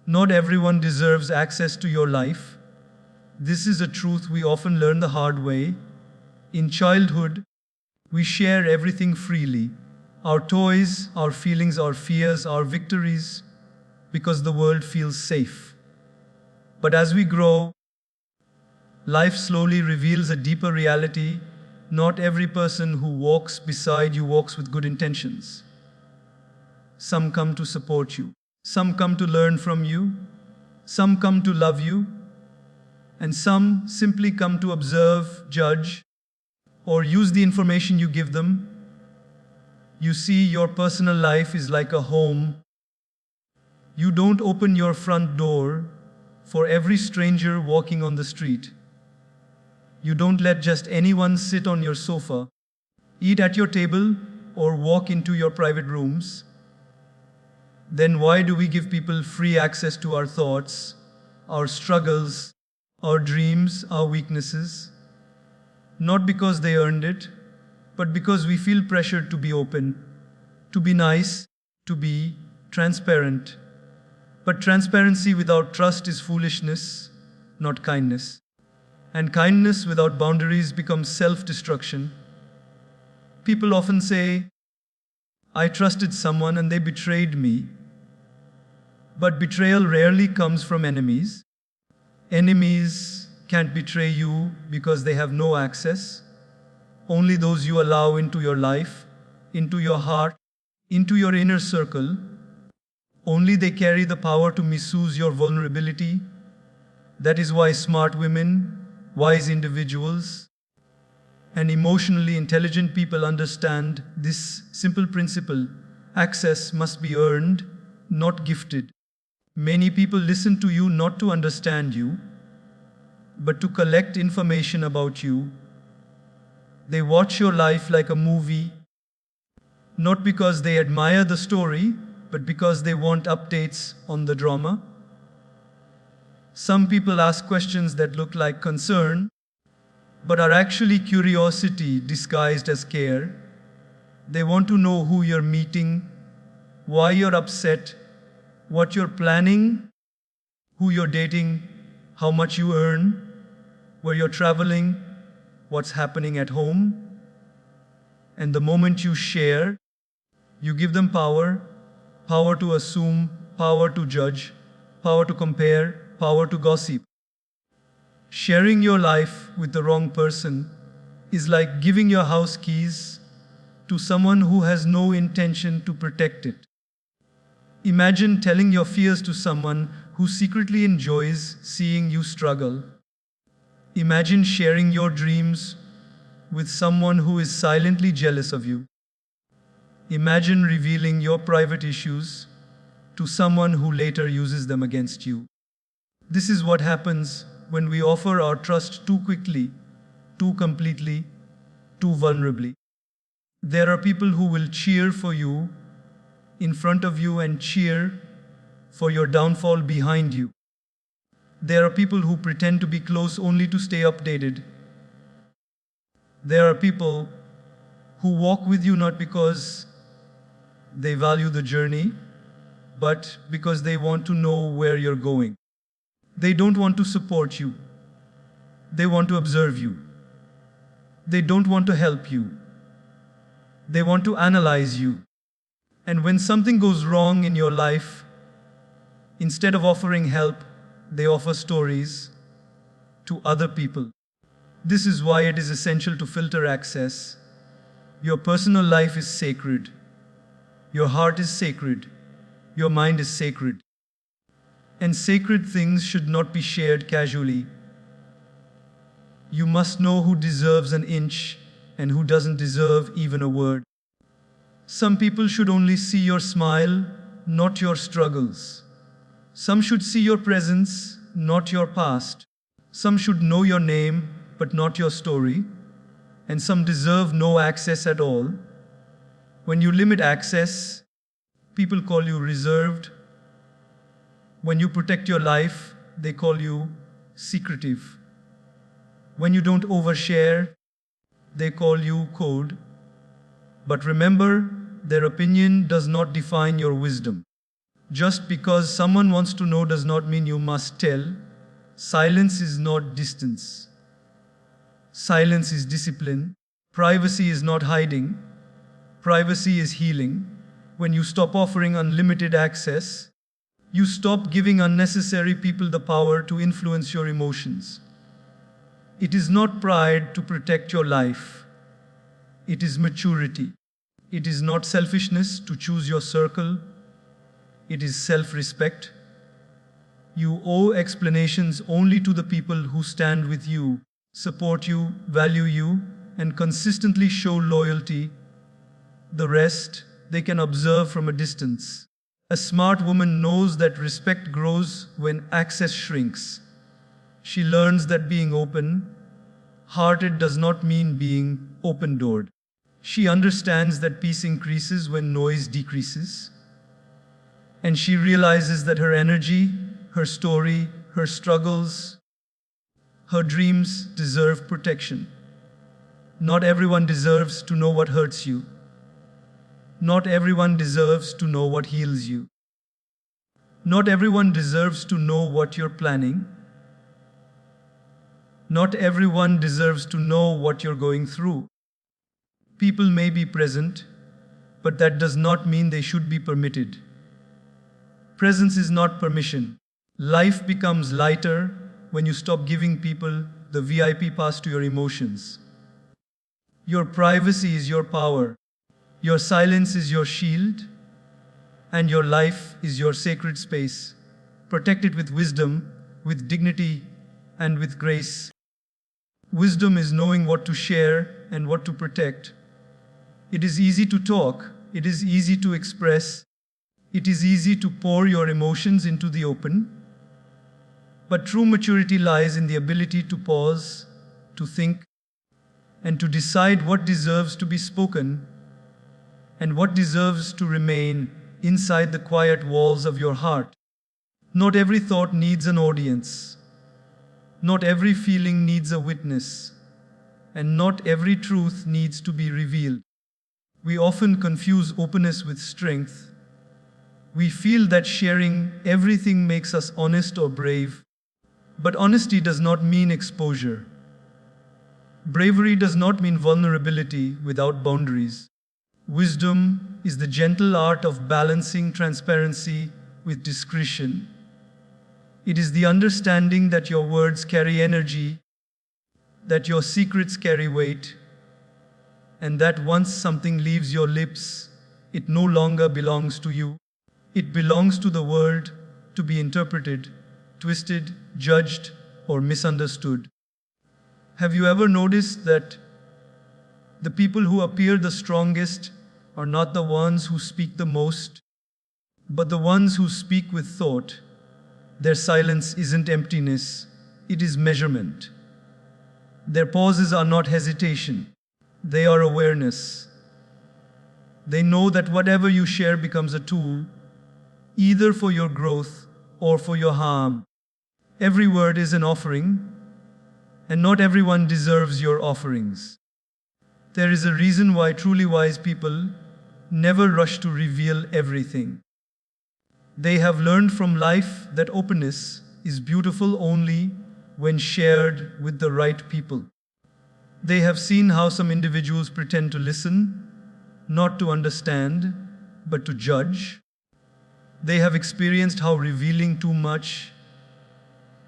Not everyone deserves access to your life. This is a truth we often learn the hard way. In childhood, we share everything freely: our toys, our feelings, our fears, our victories, because the world feels safe. But as we grow, life slowly reveals a deeper reality. Not every person who walks beside you walks with good intentions. Some come to support you, some come to learn from you, some come to love you, and some simply come to observe, judge, or use the information you give them. You see, your personal life is like a home. You don't open your front door for every stranger walking on the street. You don't let just anyone sit on your sofa, eat at your table, or walk into your private rooms. Then why do we give people free access to our thoughts, our struggles, our dreams, our weaknesses? Not because they earned it, but because we feel pressured to be open, to be nice, to be transparent. But transparency without trust is foolishness, not kindness. And kindness without boundaries becomes self-destruction. People often say, "I trusted someone and they betrayed me." But betrayal rarely comes from enemies. Enemies can't betray you because they have no access. Only those you allow into your life, into your heart, into your inner circle. Only they carry the power to misuse your vulnerability. That is why smart women, wise individuals, and emotionally intelligent people understand this simple principle: access must be earned, not gifted. Many people listen to you not to understand you, but to collect information about you. They watch your life like a movie, not because they admire the story, but because they want updates on the drama. Some people ask questions that look like concern, but are actually curiosity disguised as care. They want to know who you're meeting, why you're upset, what you're planning, who you're dating, how much you earn, where you're traveling, what's happening at home. And the moment you share, you give them power: power to assume, power to judge, power to compare, power to gossip. Sharing your life with the wrong person is like giving your house keys to someone who has no intention to protect it. Imagine telling your fears to someone who secretly enjoys seeing you struggle. Imagine sharing your dreams with someone who is silently jealous of you. Imagine revealing your private issues to someone who later uses them against you. This is what happens when we offer our trust too quickly, too completely, too vulnerably. There are people who will cheer for you in front of you and cheer for your downfall behind you. There are people who pretend to be close only to stay updated. There are people who walk with you not because they value the journey, but because they want to know where you're going. They don't want to support you. They want to observe you. They don't want to help you. They want to analyze you. And when something goes wrong in your life, instead of offering help, they offer stories to other people. This is why it is essential to filter access. Your personal life is sacred. Your heart is sacred. Your mind is sacred. And sacred things should not be shared casually. You must know who deserves an inch and who doesn't deserve even a word. Some people should only see your smile, not your struggles. Some should see your presence, not your past. Some should know your name, but not your story. And some deserve no access at all. When you limit access, people call you reserved. When you protect your life, they call you secretive. When you don't overshare, they call you cold. But remember, their opinion does not define your wisdom. Just because someone wants to know does not mean you must tell. Silence is not distance. Silence is discipline. Privacy is not hiding. Privacy is healing. When you stop offering unlimited access, you stop giving unnecessary people the power to influence your emotions. It is not pride to protect your life. It is maturity. It is not selfishness to choose your circle. It is self-respect. You owe explanations only to the people who stand with you, support you, value you, and consistently show loyalty. The rest, they can observe from a distance. A smart woman knows that respect grows when access shrinks. She learns that being open-hearted does not mean being open-doored. She understands that peace increases when noise decreases. And she realizes that her energy, her story, her struggles, her dreams deserve protection. Not everyone deserves to know what hurts you. Not everyone deserves to know what heals you. Not everyone deserves to know what you're planning. Not everyone deserves to know what you're going through. People may be present, but that does not mean they should be permitted. Presence is not permission. Life becomes lighter when you stop giving people the VIP pass to your emotions. Your privacy is your power. Your silence is your shield. And your life is your sacred space. Protect it with wisdom, with dignity, and with grace. Wisdom is knowing what to share and what to protect. It is easy to talk. It is easy to express. It is easy to pour your emotions into the open. But true maturity lies in the ability to pause, to think, and to decide what deserves to be spoken and what deserves to remain inside the quiet walls of your heart. Not every thought needs an audience. Not every feeling needs a witness. And not every truth needs to be revealed. We often confuse openness with strength. We feel that sharing everything makes us honest or brave. But honesty does not mean exposure. Bravery does not mean vulnerability without boundaries. Wisdom is the gentle art of balancing transparency with discretion. It is the understanding that your words carry energy, that your secrets carry weight, and that once something leaves your lips, it no longer belongs to you. It belongs to the world to be interpreted, twisted, judged, or misunderstood. Have you ever noticed that the people who appear the strongest are not the ones who speak the most, but the ones who speak with thought? Their silence isn't emptiness, it is measurement. Their pauses are not hesitation, they are awareness. They know that whatever you share becomes a tool, either for your growth or for your harm. Every word is an offering, and not everyone deserves your offerings. There is a reason why truly wise people never rush to reveal everything. They have learned from life that openness is beautiful only when shared with the right people. They have seen how some individuals pretend to listen, not to understand, but to judge. They have experienced how revealing too much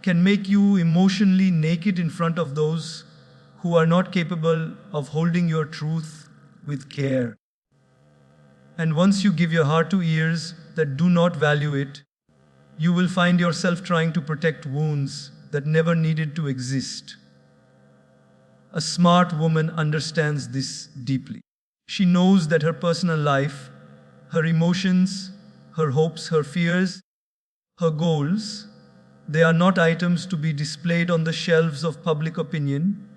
can make you emotionally naked in front of those who are not capable of holding your truth with care. And once you give your heart to ears that do not value it, you will find yourself trying to protect wounds that never needed to exist. A smart woman understands this deeply. She knows that her personal life, her emotions, her hopes, her fears, her goals, they are not items to be displayed on the shelves of public opinion.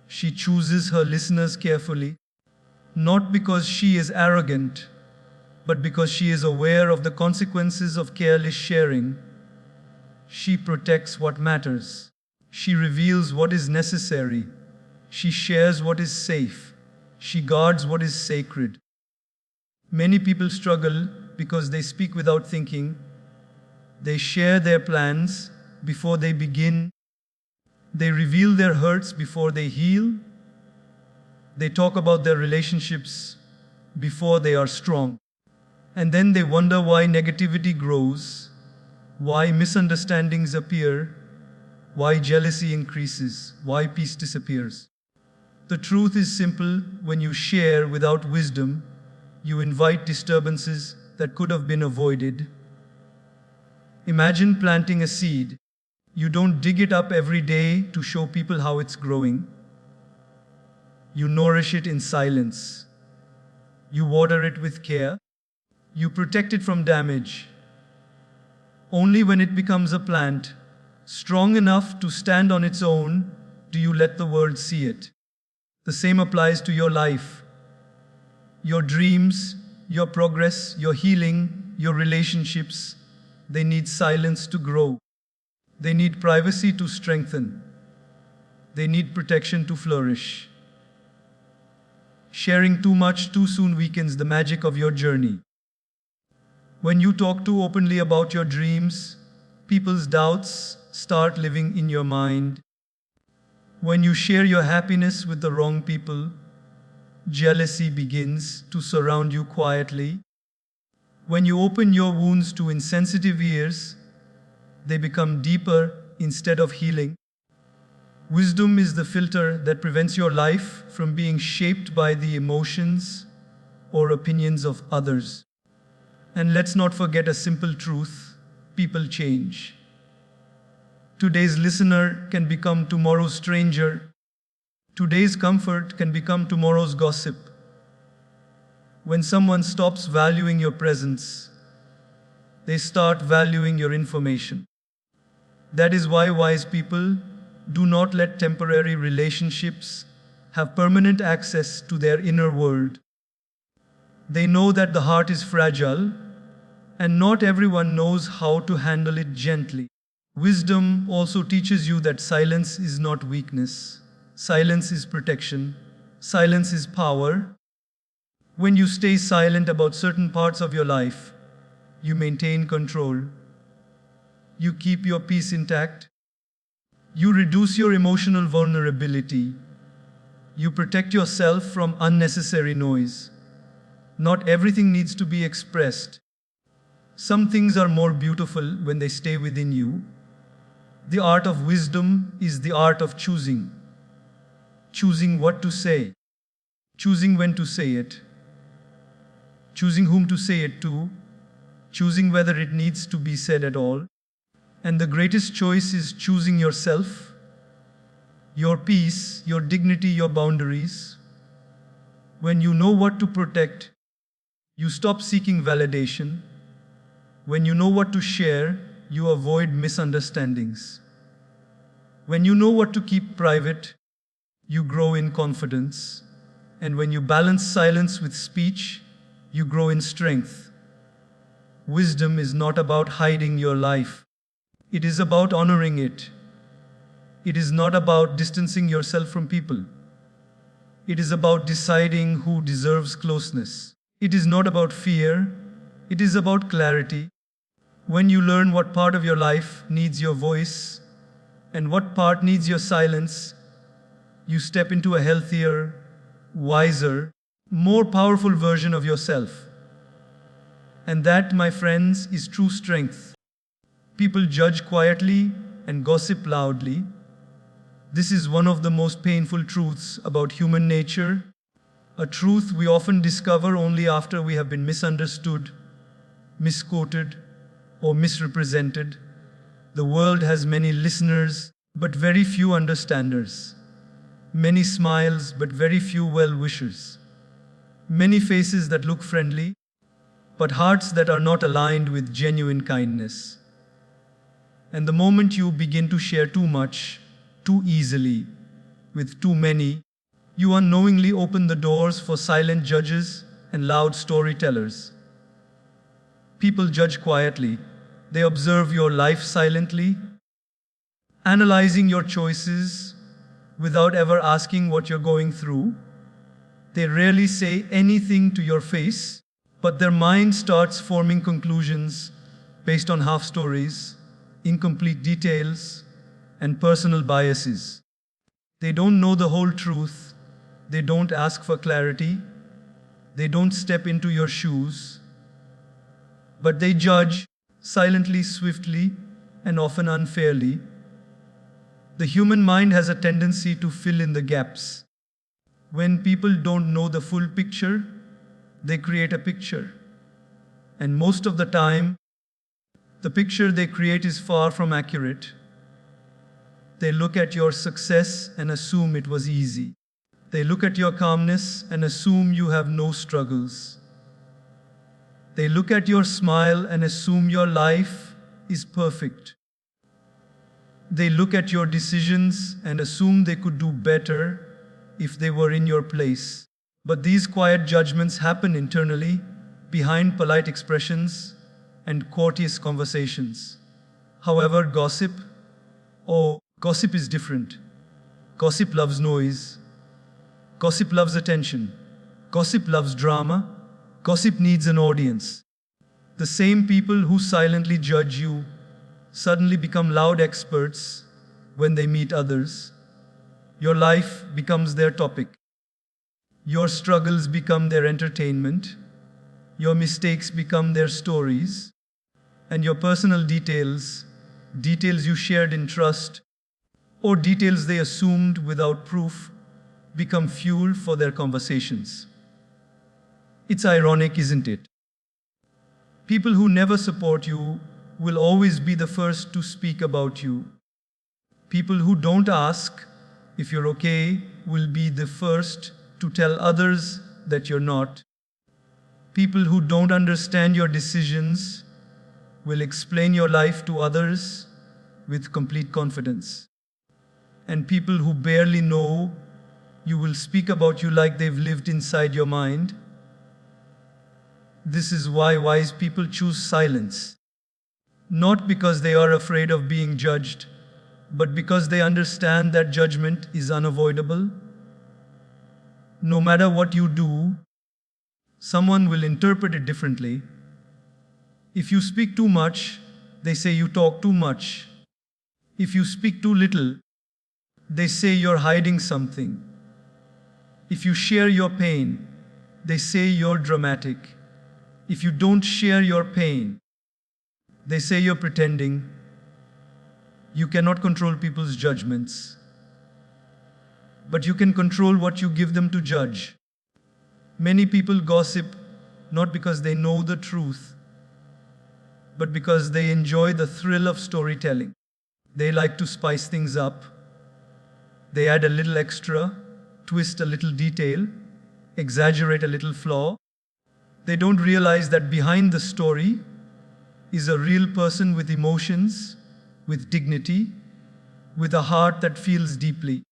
She chooses her listeners carefully, not because she is arrogant, but because she is aware of the consequences of careless sharing. She protects what matters. She reveals what is necessary. She shares what is safe. She guards what is sacred. Many people struggle because they speak without thinking. They share their plans before they begin. They reveal their hurts before they heal. They talk about their relationships before they are strong. And then they wonder why negativity grows, why misunderstandings appear, why jealousy increases, why peace disappears. The truth is simple: when you share without wisdom, you invite disturbances that could have been avoided. Imagine planting a seed. You don't dig it up every day to show people how it's growing. You nourish it in silence. You water it with care. You protect it from damage. Only when it becomes a plant, strong enough to stand on its own, do you let the world see it. The same applies to your life. Your dreams, your progress, your healing, your relationships, they need silence to grow. They need privacy to strengthen. They need protection to flourish. Sharing too much too soon weakens the magic of your journey. When you talk too openly about your dreams, people's doubts start living in your mind. When you share your happiness with the wrong people, jealousy begins to surround you quietly. When you open your wounds to insensitive ears, they become deeper instead of healing. Wisdom is the filter that prevents your life from being shaped by the emotions or opinions of others. And let's not forget a simple truth: people change. Today's listener can become tomorrow's stranger. Today's comfort can become tomorrow's gossip. When someone stops valuing your presence, they start valuing your information. That is why wise people do not let temporary relationships have permanent access to their inner world. They know that the heart is fragile, and not everyone knows how to handle it gently. Wisdom also teaches you that silence is not weakness. Silence is protection. Silence is power. When you stay silent about certain parts of your life, you maintain control. You keep your peace intact. You reduce your emotional vulnerability. You protect yourself from unnecessary noise. Not everything needs to be expressed. Some things are more beautiful when they stay within you. The art of wisdom is the art of choosing. Choosing what to say. Choosing when to say it. Choosing whom to say it to. Choosing whether it needs to be said at all. And the greatest choice is choosing yourself, your peace, your dignity, your boundaries. When you know what to protect, you stop seeking validation. When you know what to share, you avoid misunderstandings. When you know what to keep private, you grow in confidence. And when you balance silence with speech, you grow in strength. Wisdom is not about hiding your life. It is about honoring it. It is not about distancing yourself from people. It is about deciding who deserves closeness. It is not about fear. It is about clarity. When you learn what part of your life needs your voice and what part needs your silence, you step into a healthier, wiser, more powerful version of yourself. And that, my friends, is true strength. People judge quietly and gossip loudly. This is one of the most painful truths about human nature, a truth we often discover only after we have been misunderstood, misquoted, or misrepresented. The world has many listeners, but very few understanders. Many smiles, but very few well-wishers. Many faces that look friendly, but hearts that are not aligned with genuine kindness. And the moment you begin to share too much, too easily, with too many, you unknowingly open the doors for silent judges and loud storytellers. People judge quietly. They observe your life silently, analyzing your choices without ever asking what you're going through. They rarely say anything to your face, But their mind starts forming conclusions based on half stories, incomplete details, and personal biases. They don't know the whole truth, they don't ask for clarity, they don't step into your shoes, but they judge silently, swiftly, and often unfairly. The human mind has a tendency to fill in the gaps. When people don't know the full picture, they create a picture. And most of the time, the picture they create is far from accurate. They look at your success and assume it was easy. They look at your calmness and assume you have no struggles. They look at your smile and assume your life is perfect. They look at your decisions and assume they could do better if they were in your place. But these quiet judgments happen internally, behind polite expressions and courteous conversations. However, gossip is different. Gossip loves noise. Gossip loves attention. Gossip loves drama. Gossip needs an audience. The same people who silently judge you suddenly become loud experts when they meet others. Your life becomes their topic. Your struggles become their entertainment. Your mistakes become their stories. And your personal details you shared in trust, or details they assumed without proof, become fuel for their conversations. It's ironic, isn't it? People who never support you will always be the first to speak about you. People who don't ask if you're okay will be the first to tell others that you're not. People who don't understand your decisions will explain your life to others with complete confidence. And people who barely know you will speak about you like they've lived inside your mind. This is why wise people choose silence. Not because they are afraid of being judged, but because they understand that judgment is unavoidable. No matter what you do, someone will interpret it differently. If you speak too much, they say you talk too much. If you speak too little, they say you're hiding something. If you share your pain, they say you're dramatic. If you don't share your pain, they say you're pretending. You cannot control people's judgments, but you can control what you give them to judge. Many people gossip not because they know the truth, but because they enjoy the thrill of storytelling. They like to spice things up. They add a little extra, twist a little detail, exaggerate a little flaw. They don't realize that behind the story is a real person with emotions, with dignity, with a heart that feels deeply.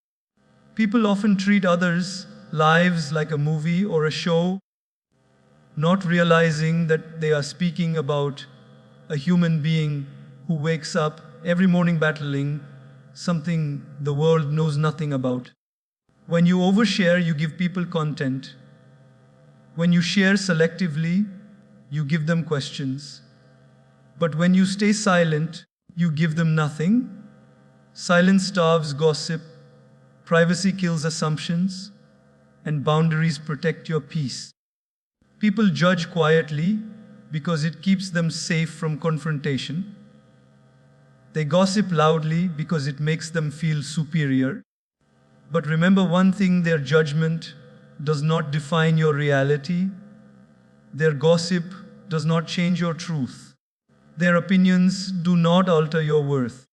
People often treat others' lives like a movie or a show, not realizing that they are speaking about a human being who wakes up every morning battling something the world knows nothing about. When you overshare, you give people content. When you share selectively, you give them questions. But when you stay silent, you give them nothing. Silence starves gossip, privacy kills assumptions, and boundaries protect your peace. People judge quietly because it keeps them safe from confrontation. They gossip loudly because it makes them feel superior. But remember one thing, their judgment does not define your reality. Their gossip does not change your truth. Their opinions do not alter your worth.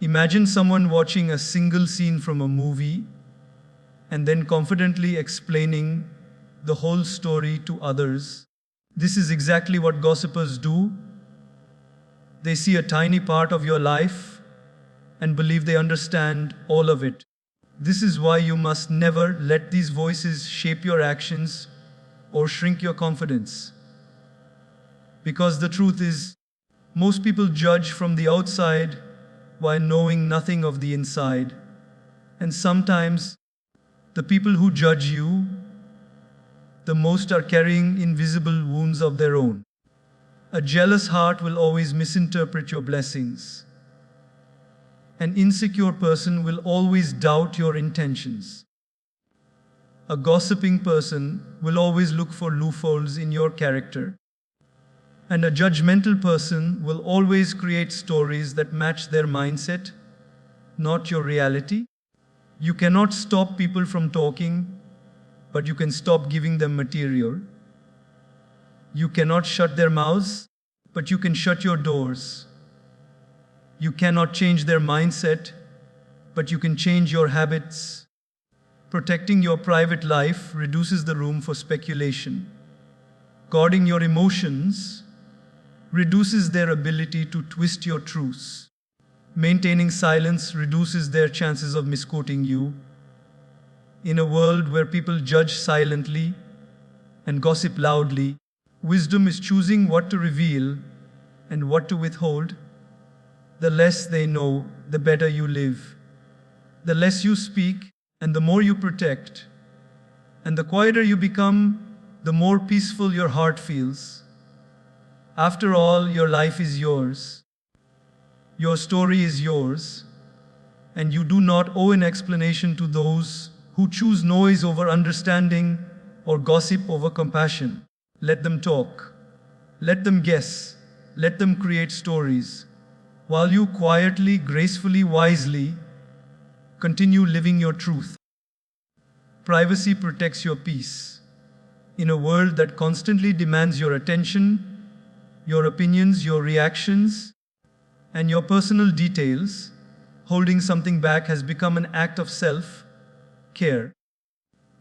Imagine someone watching a single scene from a movie and then confidently explaining the whole story to others. This is exactly what gossipers do. They see a tiny part of your life and believe they understand all of it. This is why you must never let these voices shape your actions or shrink your confidence. Because the truth is, most people judge from the outside while knowing nothing of the inside. And sometimes the people who judge you, the most are carrying invisible wounds of their own. A jealous heart will always misinterpret your blessings. An insecure person will always doubt your intentions. A gossiping person will always look for loopholes in your character. And a judgmental person will always create stories that match their mindset, not your reality. You cannot stop people from talking, but you can stop giving them material. You cannot shut their mouths, but you can shut your doors. You cannot change their mindset, but you can change your habits. Protecting your private life reduces the room for speculation. Guarding your emotions reduces their ability to twist your truths. Maintaining silence reduces their chances of misquoting you. In a world where people judge silently and gossip loudly, wisdom is choosing what to reveal and what to withhold. The less they know, the better you live. The less you speak, and the more you protect. And the quieter you become, the more peaceful your heart feels. After all, your life is yours. Your story is yours. And you do not owe an explanation to those who choose noise over understanding or gossip over compassion. Let them talk. Let them guess. Let them create stories. While you quietly, gracefully, wisely continue living your truth. Privacy protects your peace. In a world that constantly demands your attention, your opinions, your reactions, and your personal details, holding something back has become an act of self-care.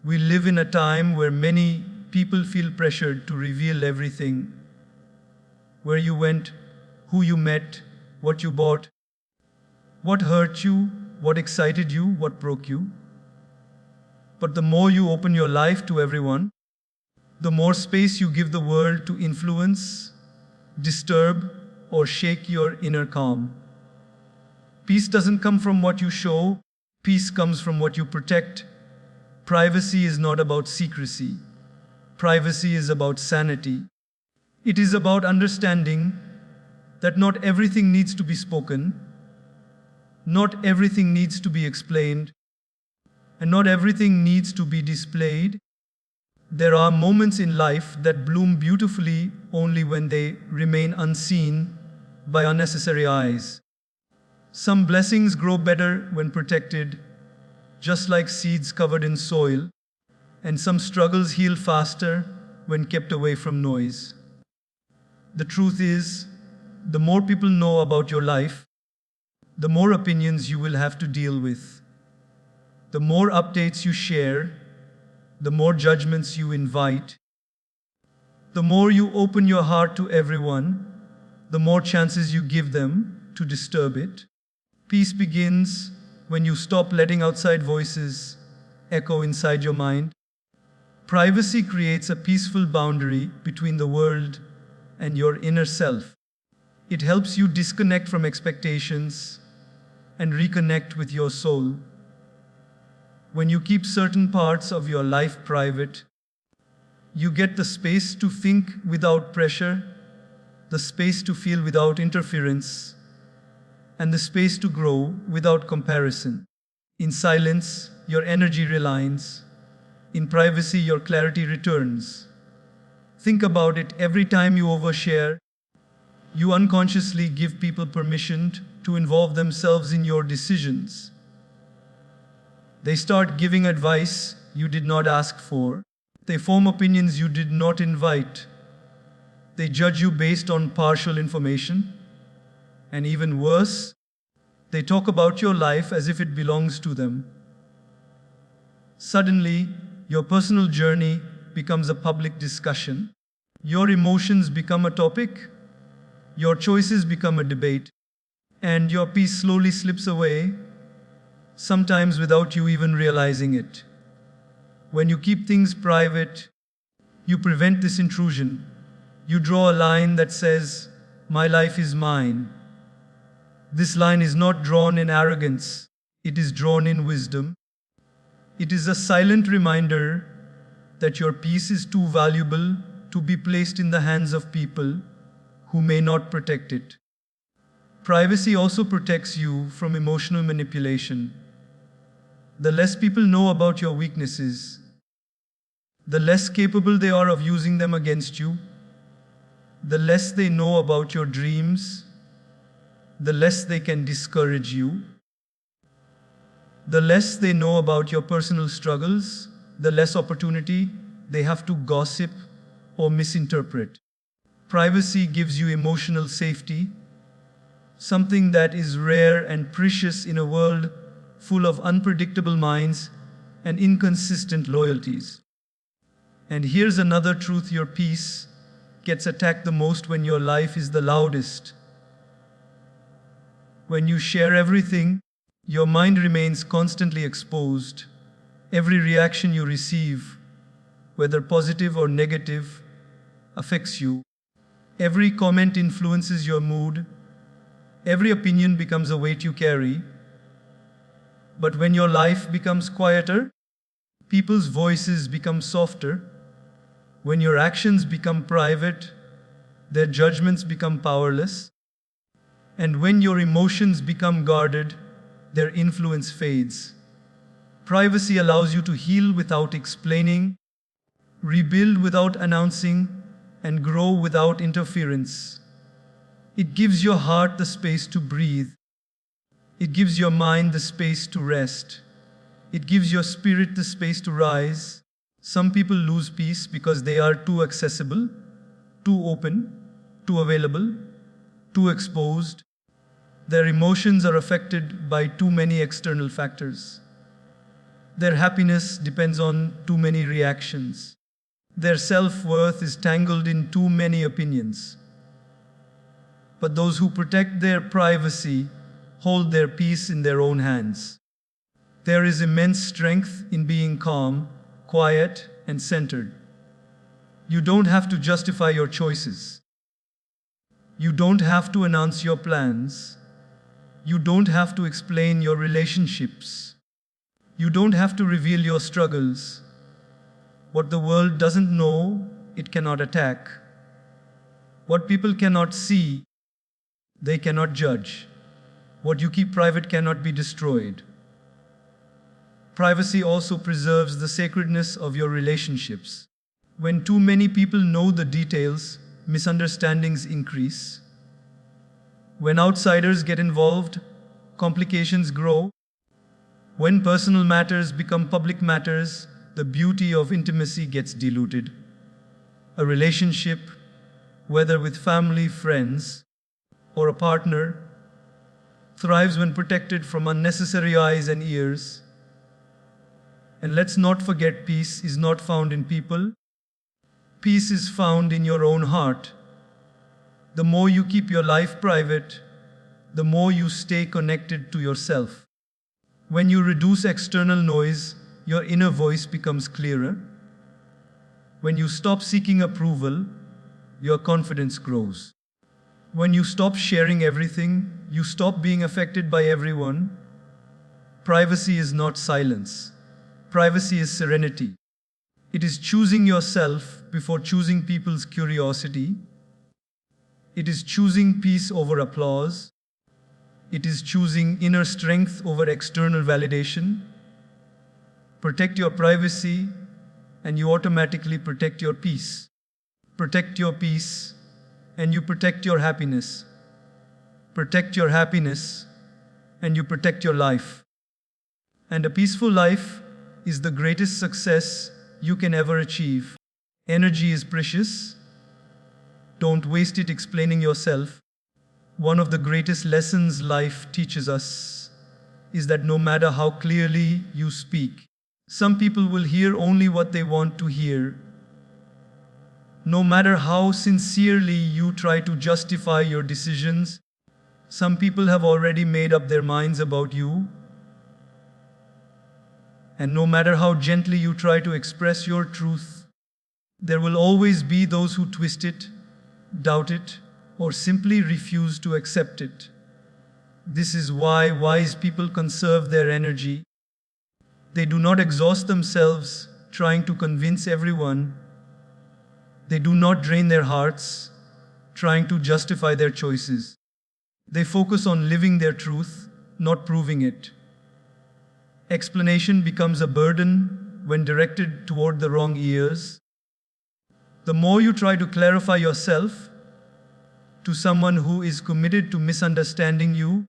We live in a time where many people feel pressured to reveal everything. Where you went, who you met, what you bought, what hurt you, what excited you, what broke you. But the more you open your life to everyone, the more space you give the world to influence, disturb, or shake your inner calm. Peace doesn't come from what you show, peace comes from what you protect. Privacy is not about secrecy. Privacy is about sanity. It is about understanding that not everything needs to be spoken, not everything needs to be explained, and not everything needs to be displayed. There are moments in life that bloom beautifully only when they remain unseen by unnecessary eyes. Some blessings grow better when protected, just like seeds covered in soil, and some struggles heal faster when kept away from noise. The truth is, the more people know about your life, the more opinions you will have to deal with. The more updates you share, the more judgments you invite. The more you open your heart to everyone, the more chances you give them to disturb it. Peace begins when you stop letting outside voices echo inside your mind. Privacy creates a peaceful boundary between the world and your inner self. It helps you disconnect from expectations and reconnect with your soul. When you keep certain parts of your life private, you get the space to think without pressure, the space to feel without interference, and the space to grow without comparison. In silence, your energy realigns. In privacy, your clarity returns. Think about it. Every time you overshare, you unconsciously give people permission to involve themselves in your decisions. They start giving advice you did not ask for. They form opinions you did not invite. They judge you based on partial information. And even worse, they talk about your life as if it belongs to them. Suddenly, your personal journey becomes a public discussion. Your emotions become a topic. Your choices become a debate. And your peace slowly slips away, sometimes without you even realizing it. When you keep things private, you prevent this intrusion. You draw a line that says, "My life is mine." This line is not drawn in arrogance, it is drawn in wisdom. It is a silent reminder that your peace is too valuable to be placed in the hands of people who may not protect it. Privacy also protects you from emotional manipulation. The less people know about your weaknesses, the less capable they are of using them against you. The less they know about your dreams, the less they can discourage you. The less they know about your personal struggles, the less opportunity they have to gossip or misinterpret. Privacy gives you emotional safety, something that is rare and precious in a world full of unpredictable minds and inconsistent loyalties. And here's another truth: your peace gets attacked the most when your life is the loudest. When you share everything, your mind remains constantly exposed. Every reaction you receive, whether positive or negative, affects you. Every comment influences your mood. Every opinion becomes a weight you carry. But when your life becomes quieter, people's voices become softer. When your actions become private, their judgments become powerless. And when your emotions become guarded, their influence fades. Privacy allows you to heal without explaining, rebuild without announcing, and grow without interference. It gives your heart the space to breathe. It gives your mind the space to rest. It gives your spirit the space to rise. Some people lose peace because they are too accessible, too open, too available, too exposed. Their emotions are affected by too many external factors. Their happiness depends on too many reactions. Their self-worth is tangled in too many opinions. But those who protect their privacy hold their peace in their own hands. There is immense strength in being calm, quiet, and centered. You don't have to justify your choices. You don't have to announce your plans. You don't have to explain your relationships. You don't have to reveal your struggles. What the world doesn't know, it cannot attack. What people cannot see, they cannot judge. What you keep private cannot be destroyed. Privacy also preserves the sacredness of your relationships. When too many people know the details, misunderstandings increase. When outsiders get involved, complications grow. When personal matters become public matters, the beauty of intimacy gets diluted. A relationship, whether with family, friends, or a partner, thrives when protected from unnecessary eyes and ears. And let's not forget, peace is not found in people. Peace is found in your own heart. The more you keep your life private, the more you stay connected to yourself. When you reduce external noise, your inner voice becomes clearer. When you stop seeking approval, your confidence grows. When you stop sharing everything, you stop being affected by everyone. Privacy is not silence. Privacy is serenity. It is choosing yourself before choosing people's curiosity. It is choosing peace over applause. It is choosing inner strength over external validation. Protect your privacy, and you automatically protect your peace. Protect your peace, and you protect your happiness. Protect your happiness, and you protect your life. And a peaceful life is the greatest success you can ever achieve. Energy is precious. Don't waste it explaining yourself. One of the greatest lessons life teaches us is that no matter how clearly you speak, some people will hear only what they want to hear. No matter how sincerely you try to justify your decisions, some people have already made up their minds about you. And no matter how gently you try to express your truth, there will always be those who twist it, doubt it, or simply refuse to accept it. This is why wise people conserve their energy. They do not exhaust themselves trying to convince everyone. They do not drain their hearts, trying to justify their choices. They focus on living their truth, not proving it. Explanation becomes a burden when directed toward the wrong ears. The more you try to clarify yourself to someone who is committed to misunderstanding you,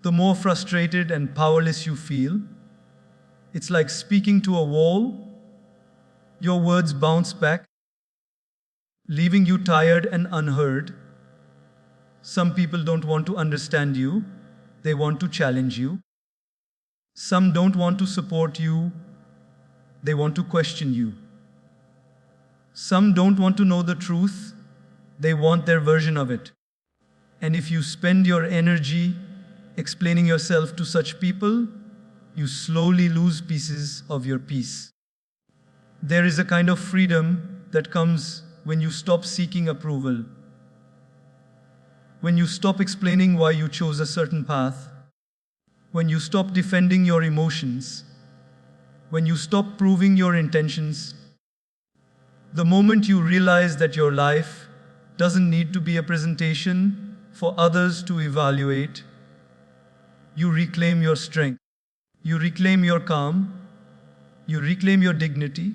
the more frustrated and powerless you feel. It's like speaking to a wall. Your words bounce back, leaving you tired and unheard. Some people don't want to understand you, they want to challenge you. Some don't want to support you, they want to question you. Some don't want to know the truth, they want their version of it. And if you spend your energy explaining yourself to such people, you slowly lose pieces of your peace. There is a kind of freedom that comes when you stop seeking approval. When you stop explaining why you chose a certain path. When you stop defending your emotions. When you stop proving your intentions. The moment you realize that your life doesn't need to be a presentation for others to evaluate, you reclaim your strength. You reclaim your calm. You reclaim your dignity.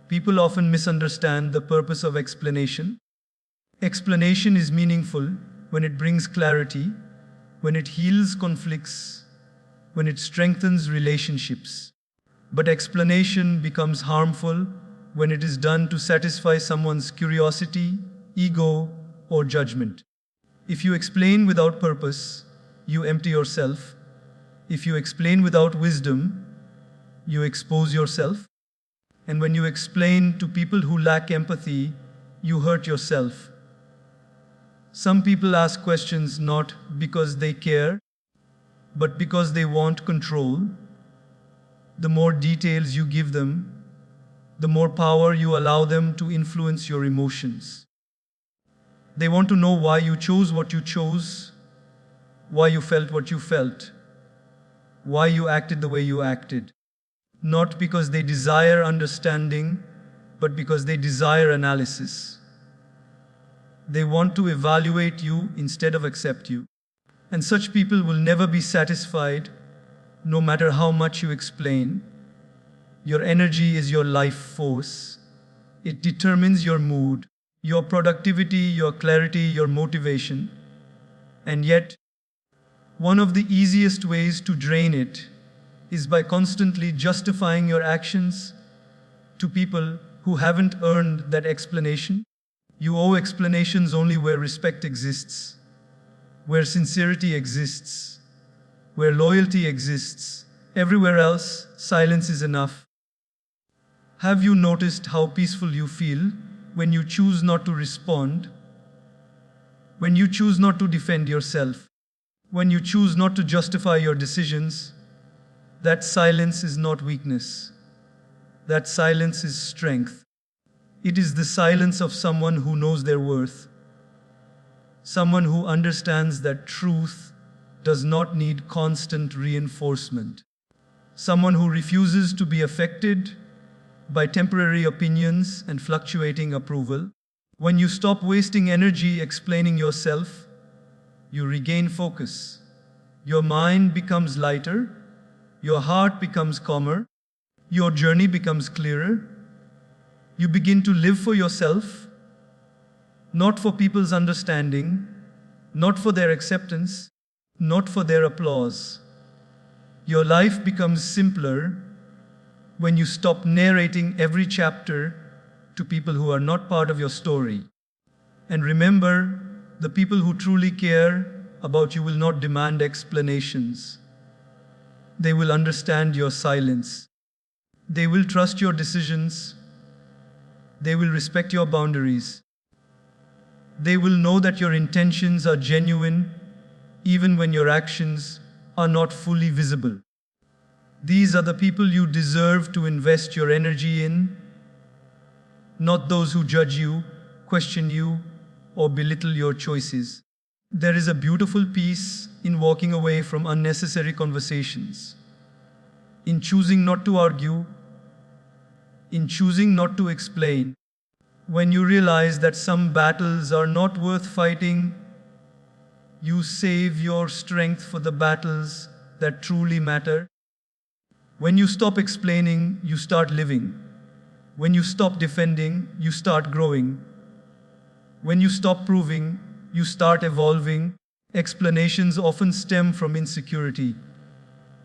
People often misunderstand the purpose of explanation. Explanation is meaningful when it brings clarity, when it heals conflicts, when it strengthens relationships. But explanation becomes harmful when it is done to satisfy someone's curiosity, ego, or judgment. If you explain without purpose, you empty yourself. If you explain without wisdom, you expose yourself. And when you explain to people who lack empathy, you hurt yourself. Some people ask questions not because they care, but because they want control. The more details you give them, the more power you allow them to influence your emotions. They want to know why you chose what you chose, why you felt what you felt, why you acted the way you acted. Not because they desire understanding, but because they desire analysis. They want to evaluate you instead of accept you. And such people will never be satisfied, no matter how much you explain. Your energy is your life force. It determines your mood, your productivity, your clarity, your motivation. And yet, one of the easiest ways to drain it is by constantly justifying your actions to people who haven't earned that explanation. You owe explanations only where respect exists, where sincerity exists, where loyalty exists. Everywhere else, silence is enough. Have you noticed how peaceful you feel when you choose not to respond? When you choose not to defend yourself? When you choose not to justify your decisions? That silence is not weakness. That silence is strength. It is the silence of someone who knows their worth. Someone who understands that truth does not need constant reinforcement. Someone who refuses to be affected by temporary opinions and fluctuating approval. When you stop wasting energy explaining yourself, you regain focus. Your mind becomes lighter. Your heart becomes calmer. Your journey becomes clearer. You begin to live for yourself, not for people's understanding, not for their acceptance, not for their applause. Your life becomes simpler when you stop narrating every chapter to people who are not part of your story. And remember, the people who truly care about you will not demand explanations. They will understand your silence. They will trust your decisions. They will respect your boundaries. They will know that your intentions are genuine, even when your actions are not fully visible. These are the people you deserve to invest your energy in, not those who judge you, question you, or belittle your choices. There is a beautiful peace in walking away from unnecessary conversations, in choosing not to argue, in choosing not to explain. When you realize that some battles are not worth fighting, you save your strength for the battles that truly matter. When you stop explaining, you start living. When you stop defending, you start growing. When you stop proving, you start evolving. Explanations often stem from insecurity.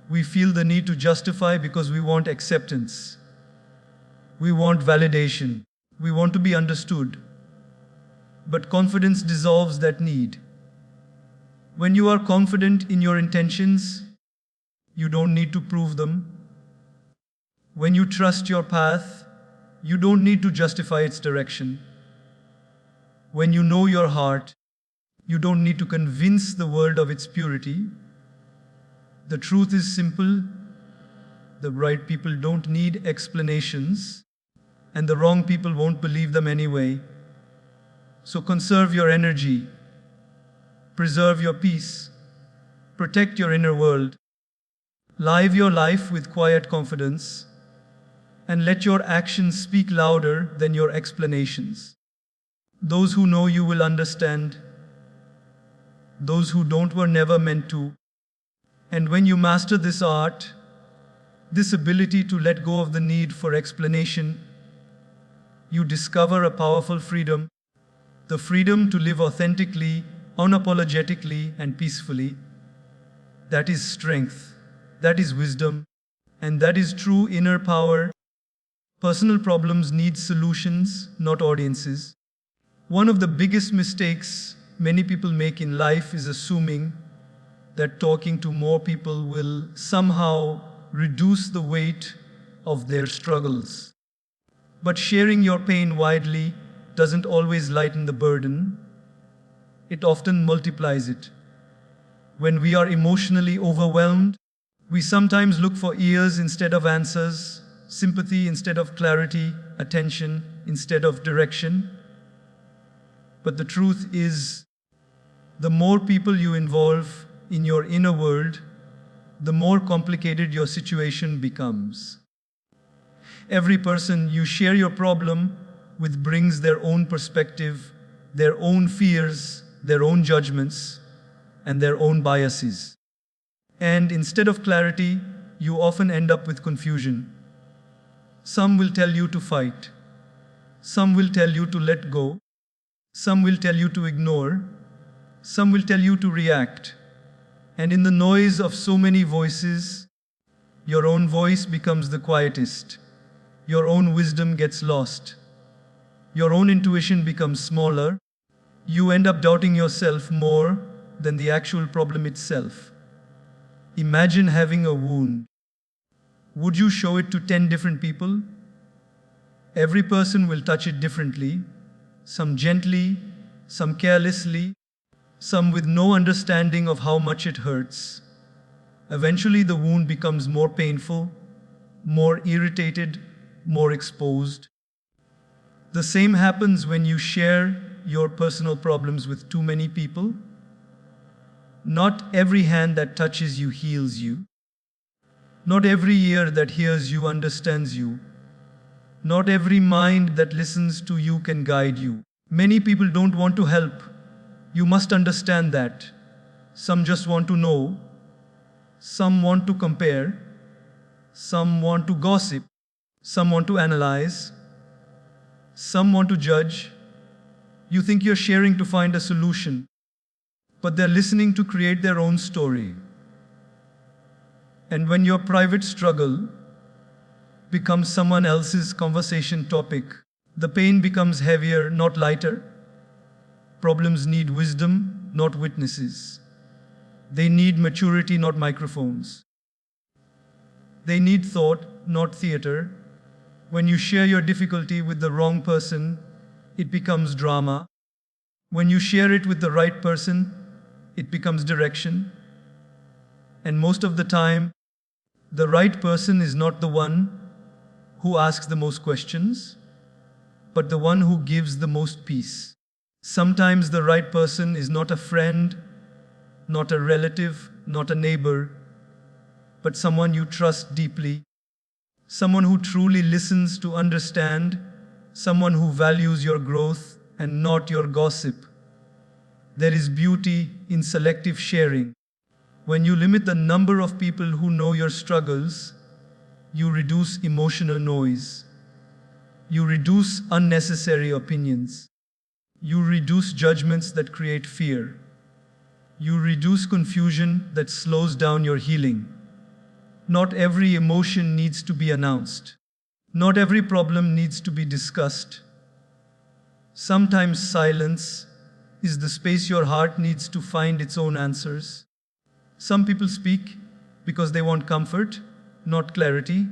We feel the need to justify because we want acceptance. We want validation. We want to be understood. But confidence dissolves that need. When you are confident in your intentions, you don't need to prove them. When you trust your path, you don't need to justify its direction. When you know your heart, you don't need to convince the world of its purity. The truth is simple. The right people don't need explanations, and the wrong people won't believe them anyway. So conserve your energy, preserve your peace, protect your inner world, live your life with quiet confidence, and let your actions speak louder than your explanations. Those who know you will understand. Those who don't were never meant to. And when you master this art, this ability to let go of the need for explanation, you discover a powerful freedom, the freedom to live authentically, unapologetically, and peacefully. That is strength, that is wisdom, and that is true inner power. Personal problems need solutions, not audiences. One of the biggest mistakes many people make in life is assuming that talking to more people will somehow reduce the weight of their struggles. But sharing your pain widely doesn't always lighten the burden. It often multiplies it. When we are emotionally overwhelmed, we sometimes look for ears instead of answers, sympathy instead of clarity, attention instead of direction. But the truth is, the more people you involve in your inner world, the more complicated your situation becomes. Every person you share your problem with brings their own perspective, their own fears, their own judgments, and their own biases. And instead of clarity, you often end up with confusion. Some will tell you to fight. Some will tell you to let go. Some will tell you to ignore. Some will tell you to react. And in the noise of so many voices, your own voice becomes the quietest. Your own wisdom gets lost. Your own intuition becomes smaller. You end up doubting yourself more than the actual problem itself. Imagine having a wound. Would you show it to 10 different people? Every person will touch it differently, some gently, some carelessly, some with no understanding of how much it hurts. Eventually, the wound becomes more painful, more irritated, more exposed. The same happens when you share your personal problems with too many people. Not every hand that touches you heals you. Not every ear that hears you understands you. Not every mind that listens to you can guide you. Many people don't want to help. You must understand that. Some just want to know. Some want to compare. Some want to gossip. Some want to analyze. Some want to judge. You think you're sharing to find a solution, but they're listening to create their own story. And when your private struggle becomes someone else's conversation topic, the pain becomes heavier, not lighter. Problems need wisdom, not witnesses. They need maturity, not microphones. They need thought, not theater. When you share your difficulty with the wrong person, it becomes drama. When you share it with the right person, it becomes direction. And most of the time, the right person is not the one who asks the most questions, but the one who gives the most peace. Sometimes the right person is not a friend, not a relative, not a neighbor, but someone you trust deeply, someone who truly listens to understand, someone who values your growth and not your gossip. There is beauty in selective sharing. When you limit the number of people who know your struggles, you reduce emotional noise. You reduce unnecessary opinions. You reduce judgments that create fear. You reduce confusion that slows down your healing. Not every emotion needs to be announced. Not every problem needs to be discussed. Sometimes silence is the space your heart needs to find its own answers. Some people speak because they want comfort, not clarity.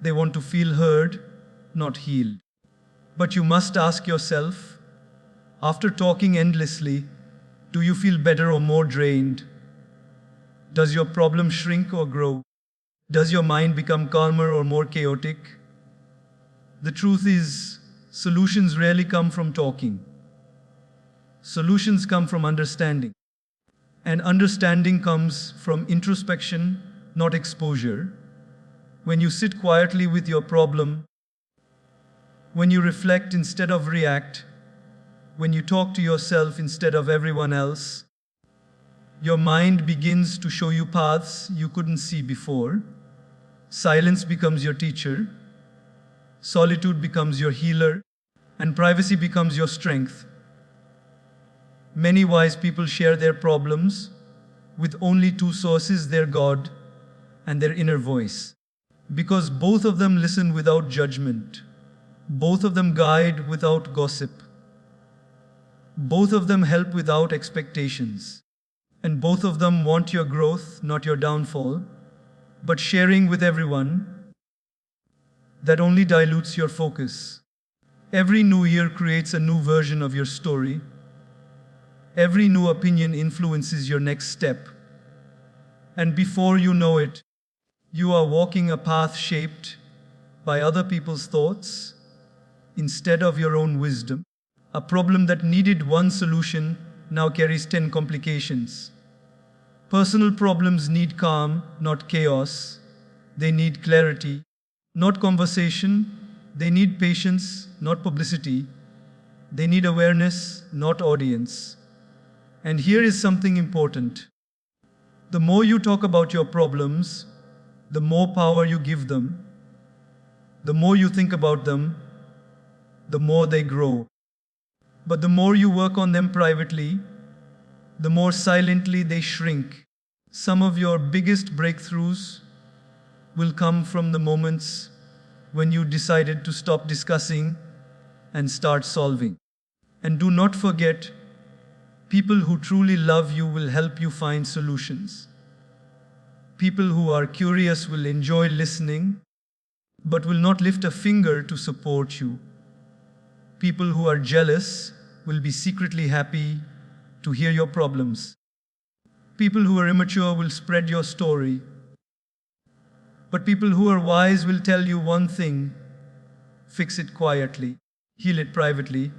They want to feel heard, not healed. But you must ask yourself, after talking endlessly, do you feel better or more drained? Does your problem shrink or grow? Does your mind become calmer or more chaotic? The truth is, solutions rarely come from talking. Solutions come from understanding. And understanding comes from introspection, not exposure. When you sit quietly with your problem, when you reflect instead of react, when you talk to yourself instead of everyone else, your mind begins to show you paths you couldn't see before. Silence becomes your teacher, solitude becomes your healer, and privacy becomes your strength. Many wise people share their problems with only two sources, their God and their inner voice. Because both of them listen without judgment. Both of them guide without gossip. Both of them help without expectations. And both of them want your growth, not your downfall. But sharing with everyone, that only dilutes your focus. Every new year creates a new version of your story. Every new opinion influences your next step. And before you know it, you are walking a path shaped by other people's thoughts instead of your own wisdom. A problem that needed one solution now carries 10 complications. Personal problems need calm, not chaos. They need clarity, not conversation. They need patience, not publicity. They need awareness, not audience. And here is something important. The more you talk about your problems, the more power you give them. The more you think about them, the more they grow. But the more you work on them privately, the more silently they shrink. Some of your biggest breakthroughs will come from the moments when you decided to stop discussing and start solving. And do not forget, people who truly love you will help you find solutions. People who are curious will enjoy listening, but will not lift a finger to support you. People who are jealous will be secretly happy to hear your problems. People who are immature will spread your story. But people who are wise will tell you one thing: fix it quietly, heal it privately,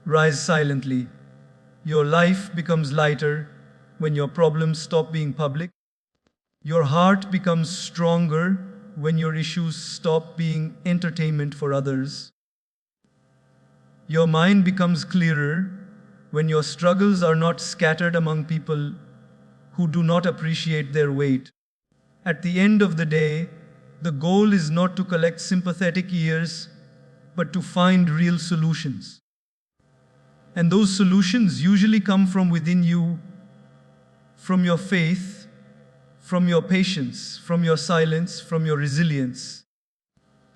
rise silently. Your life becomes lighter when your problems stop being public. Your heart becomes stronger when your issues stop being entertainment for others. Your mind becomes clearer when your struggles are not scattered among people who do not appreciate their weight. At the end of the day, the goal is not to collect sympathetic ears, but to find real solutions. And those solutions usually come from within you, from your faith, from your patience, from your silence, from your resilience.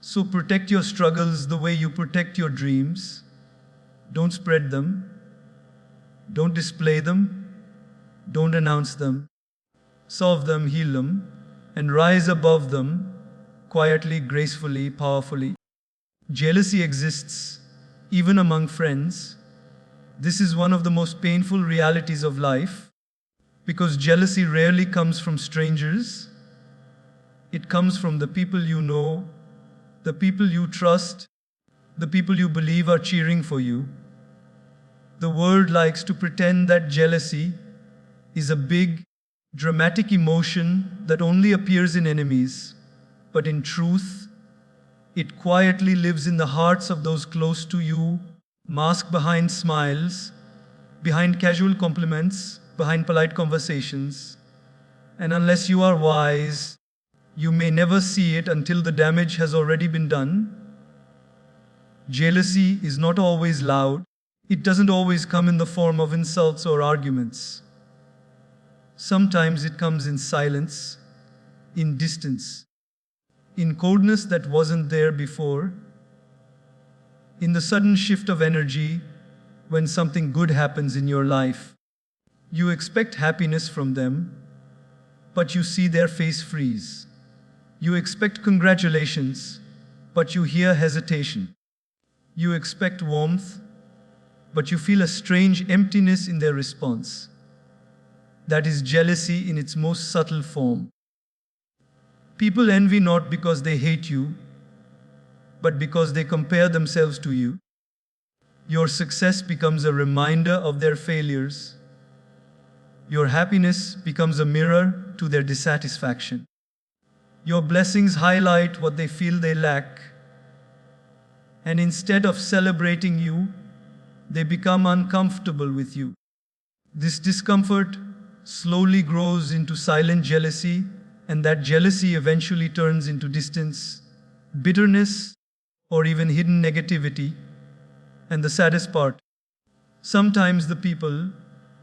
So protect your struggles the way you protect your dreams. Don't spread them. Don't display them. Don't announce them. Solve them, heal them, and rise above them, quietly, gracefully, powerfully. Jealousy exists, even among friends. This is one of the most painful realities of life, because jealousy rarely comes from strangers. It comes from the people you know, the people you trust, the people you believe are cheering for you. The world likes to pretend that jealousy is a big, dramatic emotion that only appears in enemies. But in truth, it quietly lives in the hearts of those close to you, masked behind smiles, behind casual compliments, behind polite conversations. And unless you are wise, you may never see it until the damage has already been done. Jealousy is not always loud. It doesn't always come in the form of insults or arguments. Sometimes it comes in silence, in distance, in coldness that wasn't there before, in the sudden shift of energy when something good happens in your life. You expect happiness from them, but you see their face freeze. You expect congratulations, but you hear hesitation. You expect warmth, but you feel a strange emptiness in their response. That is jealousy in its most subtle form. People envy not because they hate you, but because they compare themselves to you. Your success becomes a reminder of their failures. Your happiness becomes a mirror to their dissatisfaction. Your blessings highlight what they feel they lack. And instead of celebrating you, they become uncomfortable with you. This discomfort slowly grows into silent jealousy, and that jealousy eventually turns into distance, bitterness, or even hidden negativity. And the saddest part, sometimes the people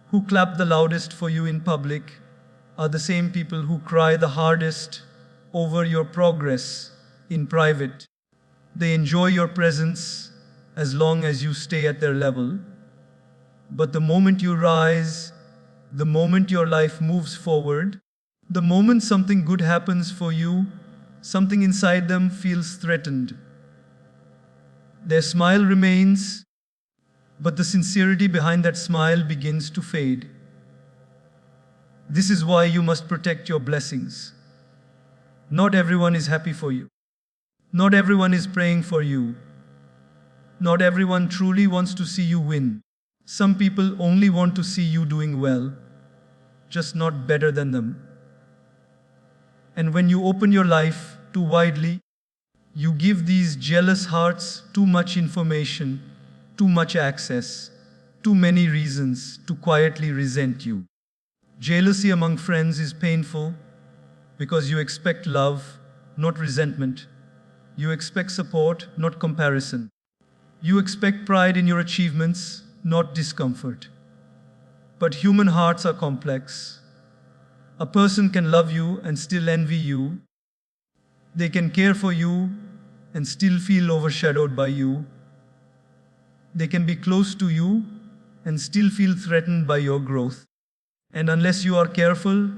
who clap the loudest for you in public are the same people who cry the hardest over your progress in private. They enjoy your presence as long as you stay at their level. But the moment you rise, the moment your life moves forward, the moment something good happens for you, something inside them feels threatened. Their smile remains, but the sincerity behind that smile begins to fade. This is why you must protect your blessings. Not everyone is happy for you. Not everyone is praying for you. Not everyone truly wants to see you win. Some people only want to see you doing well, just not better than them. And when you open your life too widely, you give these jealous hearts too much information, too much access, too many reasons to quietly resent you. Jealousy among friends is painful because you expect love, not resentment. You expect support, not comparison. You expect pride in your achievements, not discomfort. But human hearts are complex. A person can love you and still envy you. They can care for you and still feel overshadowed by you. They can be close to you and still feel threatened by your growth. And unless you are careful,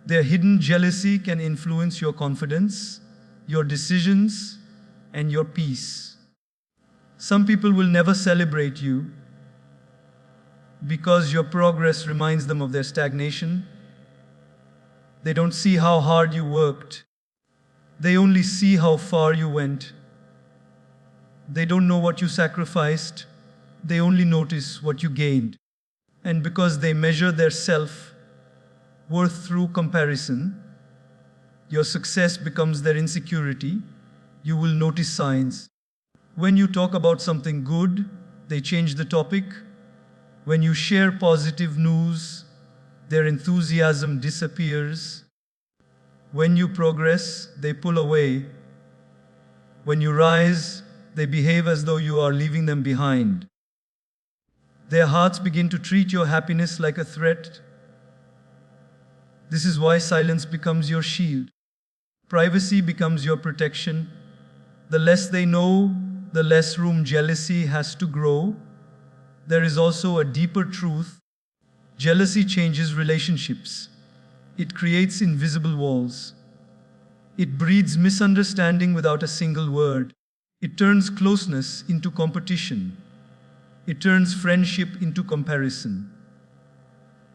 their hidden jealousy can influence your confidence, your decisions, and your peace. Some people will never celebrate you because your progress reminds them of their stagnation. They don't see how hard you worked. They only see how far you went. They don't know what you sacrificed. They only notice what you gained. And because they measure their self-worth through comparison, your success becomes their insecurity. You will notice signs. When you talk about something good, they change the topic. When you share positive news, their enthusiasm disappears. When you progress, they pull away. When you rise, they behave as though you are leaving them behind. Their hearts begin to treat your happiness like a threat. This is why silence becomes your shield. Privacy becomes your protection. The less they know, the less room jealousy has to grow. There is also a deeper truth. Jealousy changes relationships. It creates invisible walls. It breeds misunderstanding without a single word. It turns closeness into competition. It turns friendship into comparison.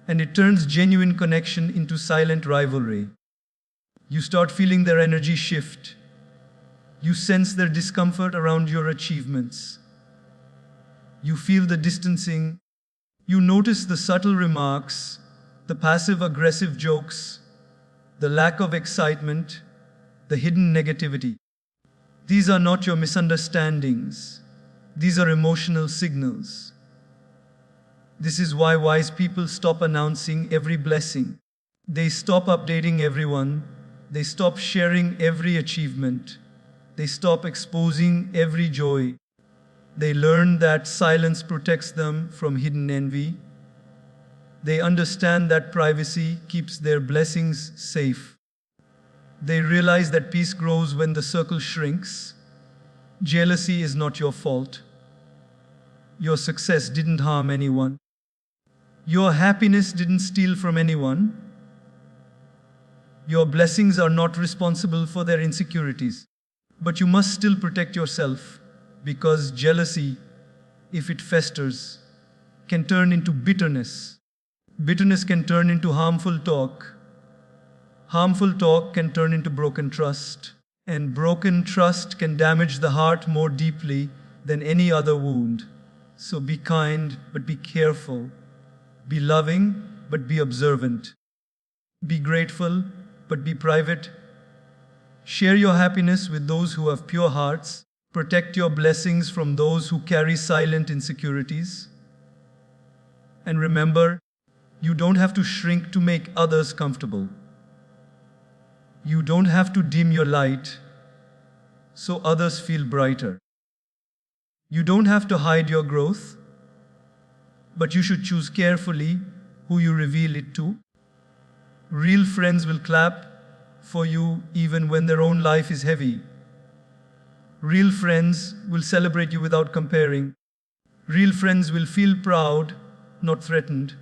And it turns genuine connection into silent rivalry. You start feeling their energy shift. You sense their discomfort around your achievements. You feel the distancing. You notice the subtle remarks, the passive-aggressive jokes, the lack of excitement, the hidden negativity. These are not your misunderstandings. These are emotional signals. This is why wise people stop announcing every blessing. They stop updating everyone. They stop sharing every achievement. They stop exposing every joy. They learn that silence protects them from hidden envy. They understand that privacy keeps their blessings safe. They realize that peace grows when the circle shrinks. Jealousy is not your fault. Your success didn't harm anyone. Your happiness didn't steal from anyone. Your blessings are not responsible for their insecurities. But you must still protect yourself, because jealousy, if it festers, can turn into bitterness. Bitterness can turn into harmful talk. Harmful talk can turn into broken trust. And broken trust can damage the heart more deeply than any other wound. So be kind, but be careful. Be loving, but be observant. Be grateful, but be private. Share your happiness with those who have pure hearts. Protect your blessings from those who carry silent insecurities. And remember, you don't have to shrink to make others comfortable. You don't have to dim your light so others feel brighter. You don't have to hide your growth, but you should choose carefully who you reveal it to. Real friends will clap for you even when their own life is heavy. Real friends will celebrate you without comparing. Real friends will feel proud, not threatened.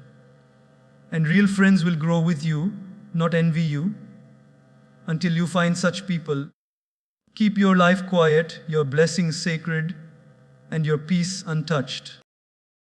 And real friends will grow with you, not envy you. Until you find such people, keep your life quiet, your blessings sacred, and your peace untouched.